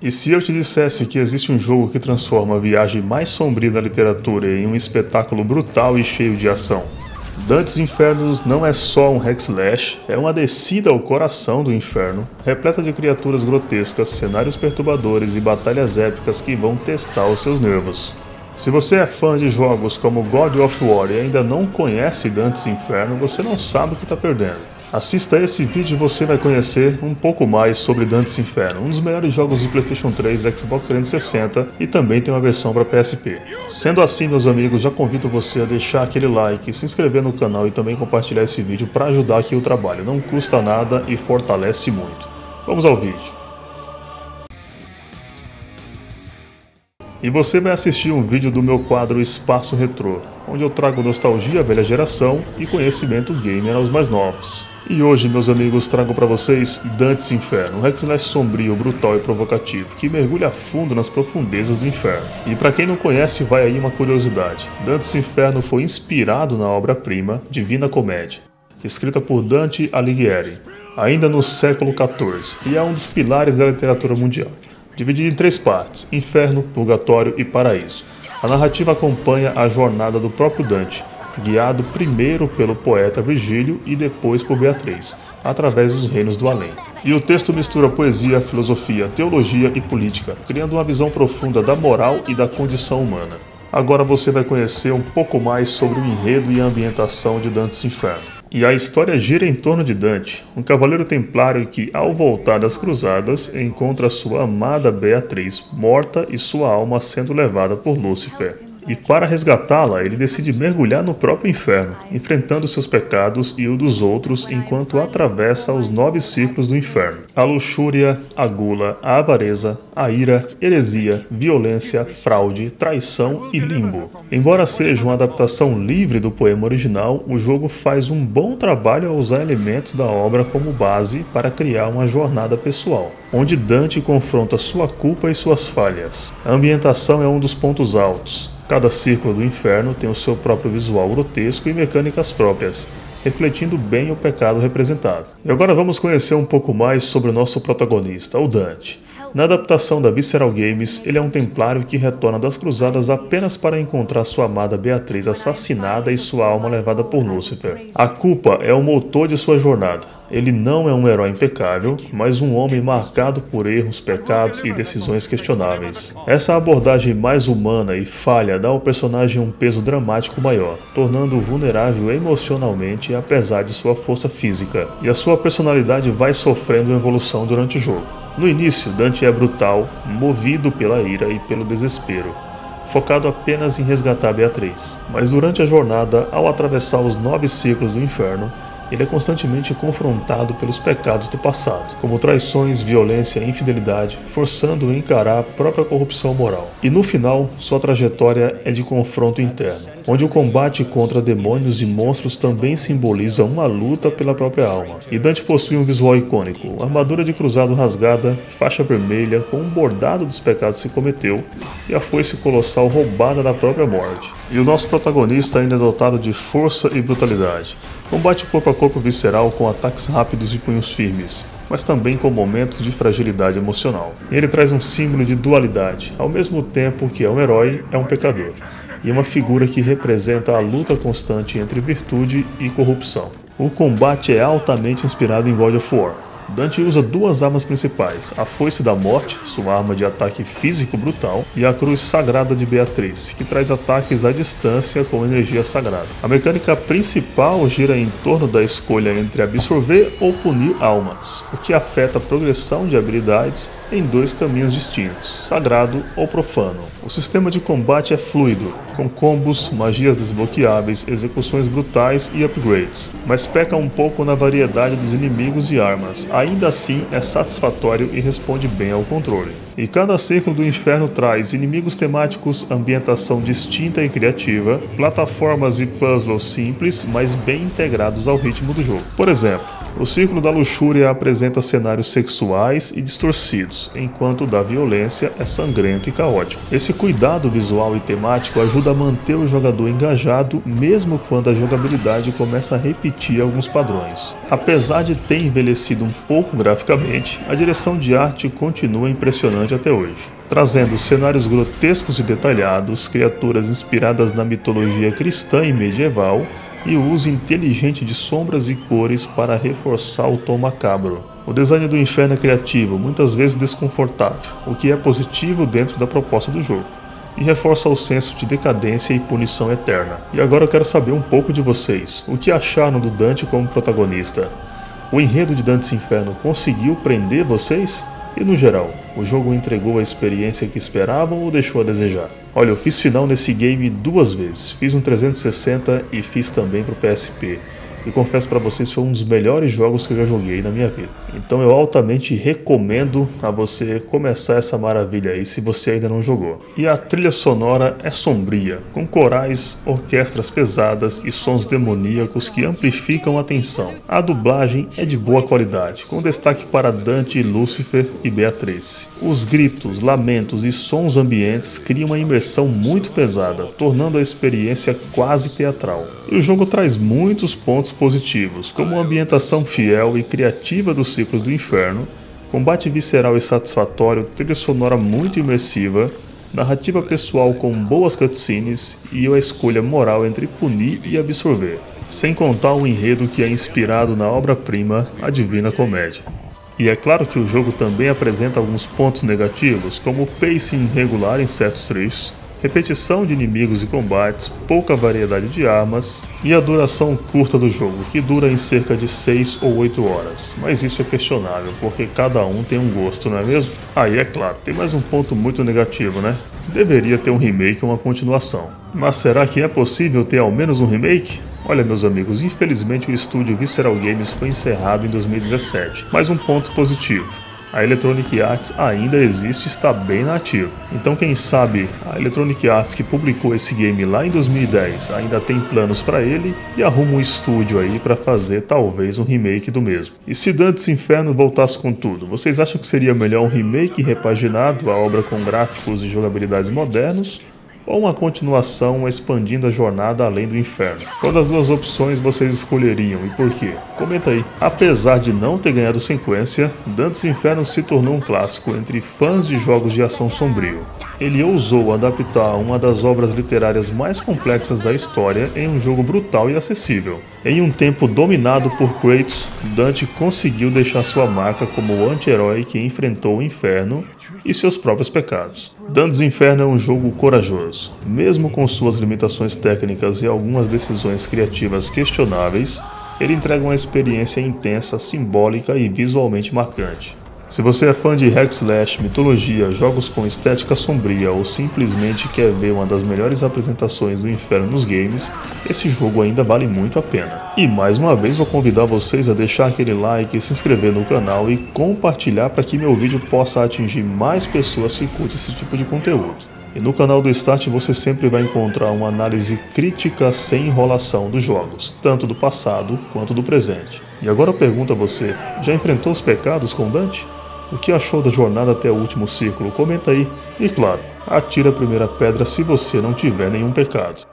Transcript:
E se eu te dissesse que existe um jogo que transforma a viagem mais sombria da literatura em um espetáculo brutal e cheio de ação? Dantes Infernos não é só um hack slash, é uma descida ao coração do inferno, repleta de criaturas grotescas, cenários perturbadores e batalhas épicas que vão testar os seus nervos. Se você é fã de jogos como God of War e ainda não conhece Dantes Inferno, você não sabe o que está perdendo. Assista esse vídeo e você vai conhecer um pouco mais sobre Dantes Inferno, um dos melhores jogos de PlayStation 3, Xbox 360 e também tem uma versão para PSP. Sendo assim, meus amigos, já convido você a deixar aquele like, se inscrever no canal e também compartilhar esse vídeo para ajudar aqui o trabalho. Não custa nada e fortalece muito. Vamos ao vídeo. E você vai assistir um vídeo do meu quadro Espaço Retrô, onde eu trago nostalgia à velha geração e conhecimento gamer aos mais novos. E hoje, meus amigos, trago para vocês Dantes Inferno, um hack slash sombrio, brutal e provocativo, que mergulha a fundo nas profundezas do inferno. E para quem não conhece, vai aí uma curiosidade. Dantes Inferno foi inspirado na obra-prima Divina Comédia, escrita por Dante Alighieri, ainda no século XIV, e é um dos pilares da literatura mundial. Dividido em 3 partes, Inferno, Purgatório e Paraíso. A narrativa acompanha a jornada do próprio Dante, guiado primeiro pelo poeta Virgílio e depois por Beatriz, através dos reinos do além. E o texto mistura poesia, filosofia, teologia e política, criando uma visão profunda da moral e da condição humana. Agora você vai conhecer um pouco mais sobre o enredo e a ambientação de Dantes Inferno. E a história gira em torno de Dante, um cavaleiro templário que, ao voltar das cruzadas, encontra sua amada Beatriz morta e sua alma sendo levada por Lúcifer. E para resgatá-la, ele decide mergulhar no próprio inferno, enfrentando seus pecados e o dos outros enquanto atravessa os 9 círculos do inferno. A luxúria, a gula, a avareza, a ira, heresia, violência, fraude, traição e limbo. Embora seja uma adaptação livre do poema original, o jogo faz um bom trabalho ao usar elementos da obra como base para criar uma jornada pessoal, onde Dante confronta sua culpa e suas falhas. A ambientação é um dos pontos altos. Cada círculo do inferno tem o seu próprio visual grotesco e mecânicas próprias, refletindo bem o pecado representado. E agora vamos conhecer um pouco mais sobre o nosso protagonista, o Dante. Na adaptação da Visceral Games, ele é um templário que retorna das cruzadas apenas para encontrar sua amada Beatriz assassinada e sua alma levada por Lúcifer. A culpa é o motor de sua jornada. Ele não é um herói impecável, mas um homem marcado por erros, pecados e decisões questionáveis. Essa abordagem mais humana e falha dá ao personagem um peso dramático maior, tornando-o vulnerável emocionalmente apesar de sua força física. E a sua personalidade vai sofrendo evolução durante o jogo. No início, Dante é brutal, movido pela ira e pelo desespero, focado apenas em resgatar Beatriz. Mas durante a jornada, ao atravessar os 9 ciclos do inferno, ele é constantemente confrontado pelos pecados do passado, como traições, violência e infidelidade, forçando-o a encarar a própria corrupção moral. E no final, sua trajetória é de confronto interno, onde o combate contra demônios e monstros também simboliza uma luta pela própria alma. E Dante possui um visual icônico, armadura de cruzado rasgada, faixa vermelha com um bordado dos pecados que cometeu e a foice colossal roubada da própria morte. E o nosso protagonista ainda é dotado de força e brutalidade. Combate corpo a corpo visceral com ataques rápidos e punhos firmes, mas também com momentos de fragilidade emocional. Ele traz um símbolo de dualidade, ao mesmo tempo que é um herói, é um pecador, e uma figura que representa a luta constante entre virtude e corrupção. O combate é altamente inspirado em God of War. Dante usa 2 armas principais, a Foice da Morte, sua arma de ataque físico brutal, e a Cruz Sagrada de Beatriz, que traz ataques à distância com energia sagrada. A mecânica principal gira em torno da escolha entre absorver ou punir almas, o que afeta a progressão de habilidades em 2 caminhos distintos, sagrado ou profano. O sistema de combate é fluido, com combos, magias desbloqueáveis, execuções brutais e upgrades, mas peca um pouco na variedade dos inimigos e armas. Ainda assim, é satisfatório e responde bem ao controle. E cada círculo do inferno traz inimigos temáticos, ambientação distinta e criativa, plataformas e puzzles simples, mas bem integrados ao ritmo do jogo. Por exemplo, O Círculo da Luxúria apresenta cenários sexuais e distorcidos, enquanto o da violência é sangrento e caótico. Esse cuidado visual e temático ajuda a manter o jogador engajado, mesmo quando a jogabilidade começa a repetir alguns padrões. Apesar de ter envelhecido um pouco graficamente, a direção de arte continua impressionante até hoje, trazendo cenários grotescos e detalhados, criaturas inspiradas na mitologia cristã e medieval, e o uso inteligente de sombras e cores para reforçar o tom macabro. O design do inferno é criativo, muitas vezes desconfortável, o que é positivo dentro da proposta do jogo, e reforça o senso de decadência e punição eterna. E agora eu quero saber um pouco de vocês. O que acharam do Dante como protagonista? O enredo de Dante's Inferno conseguiu prender vocês? E no geral, o jogo entregou a experiência que esperavam ou deixou a desejar? Olha, eu fiz final nesse game 2 vezes, fiz um 360 e fiz também pro PSP. E confesso pra vocês, foi um dos melhores jogos que eu já joguei na minha vida. Então eu altamente recomendo a você começar essa maravilha aí, se você ainda não jogou. E a trilha sonora é sombria, com corais, orquestras pesadas e sons demoníacos que amplificam a tensão. A dublagem é de boa qualidade, com destaque para Dante, Lúcifer e Beatrice. Os gritos, lamentos e sons ambientes criam uma imersão muito pesada, tornando a experiência quase teatral. E o jogo traz muitos pontos positivos, como uma ambientação fiel e criativa dos ciclos do inferno, combate visceral e satisfatório, trilha sonora muito imersiva, narrativa pessoal com boas cutscenes e a escolha moral entre punir e absorver, sem contar um enredo que é inspirado na obra-prima A Divina Comédia. E é claro que o jogo também apresenta alguns pontos negativos, como o pacing irregular em certos trechos, repetição de inimigos e combates, pouca variedade de armas e a duração curta do jogo, que dura em cerca de 6 ou 8 horas. Mas isso é questionável, porque cada um tem um gosto, não é mesmo? Aí é claro, tem mais um ponto muito negativo, né? Deveria ter um remake ou uma continuação. Mas será que é possível ter ao menos um remake? Olha, meus amigos, infelizmente o estúdio Visceral Games foi encerrado em 2017. Mais um ponto positivo: a Electronic Arts ainda existe e está bem na ativa. Então quem sabe a Electronic Arts, que publicou esse game lá em 2010, ainda tem planos para ele e arruma um estúdio aí para fazer talvez um remake do mesmo. E se Dante's Inferno voltasse com tudo, vocês acham que seria melhor um remake repaginado, a obra com gráficos e jogabilidades modernos, ou uma continuação expandindo a jornada além do inferno? Qual das duas opções vocês escolheriam e por quê? Comenta aí. Apesar de não ter ganhado sequência, Dante's Inferno se tornou um clássico entre fãs de jogos de ação sombrio. Ele ousou adaptar uma das obras literárias mais complexas da história em um jogo brutal e acessível. Em um tempo dominado por Kratos, Dante conseguiu deixar sua marca como o anti-herói que enfrentou o inferno e seus próprios pecados. Dante's Inferno é um jogo corajoso. Mesmo com suas limitações técnicas e algumas decisões criativas questionáveis, ele entrega uma experiência intensa, simbólica e visualmente marcante. Se você é fã de hack slash, mitologia, jogos com estética sombria ou simplesmente quer ver uma das melhores apresentações do inferno nos games, esse jogo ainda vale muito a pena. E mais uma vez vou convidar vocês a deixar aquele like, se inscrever no canal e compartilhar para que meu vídeo possa atingir mais pessoas que curtem esse tipo de conteúdo. E no canal do Start você sempre vai encontrar uma análise crítica sem enrolação dos jogos, tanto do passado quanto do presente. E agora eu pergunto a você, já enfrentou os pecados com Dante? O que achou da jornada até o último círculo? Comenta aí. E claro, atira a primeira pedra se você não tiver nenhum pecado.